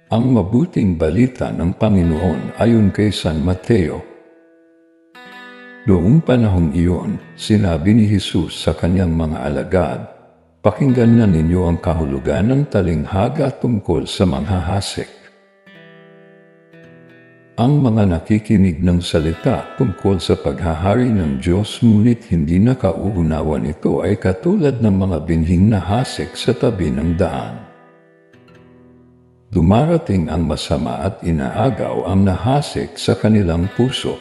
Ang mabuting balita ng Panginoon ayon kay San Mateo. Noong panahong iyon, sinabi ni Jesus sa kanyang mga alagad, "Pakinggan na ninyo ang kahulugan ng talinghaga tungkol sa manghahasik. Ang mga nakikinig ng salita tungkol sa paghahari ng Diyos ngunit hindi nakauunawa nito ay katulad ng mga binhing nahasik sa tabi ng daan. Dumarating ang masama at inaagaw ang nahasik sa kanilang puso.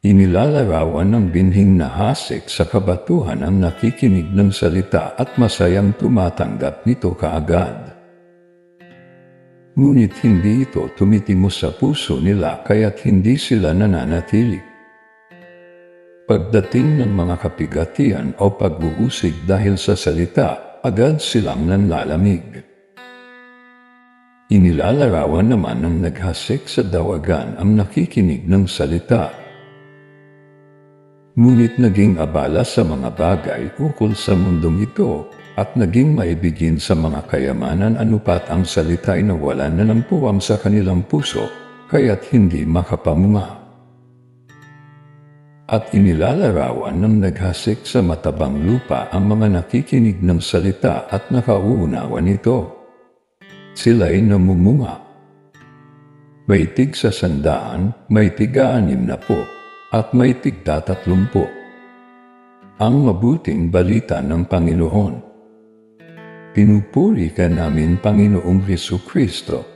Inilalarawan ng binhing nahasik sa kabatuhan ang nakikinig ng salita at masayang tumatanggap nito kaagad. Ngunit hindi ito tumitimos sa puso nila kaya't hindi sila nananatili. Pagdating ng mga kapigatian o pag-uusig dahil sa salita, agad silang nanlalamig. Inilalarawan naman ng naghasik sa dawagan ang nakikinig ng salita. Ngunit naging abala sa mga bagay ukol sa mundong ito at naging maibigin sa mga kayamanan anupat ang salita ay nawalan na ng puwang sa kanilang puso, kaya't hindi makapamunga. At inilalarawan ng naghasik sa matabang lupa ang mga nakikinig ng salita at nakauunawa nito. Sila'y namumunga. May tig sa 100, may tig-60, at may tig-30. Ang mabuting balita ng Panginoon. Pinupuri ka namin, Panginoong Hesukristo.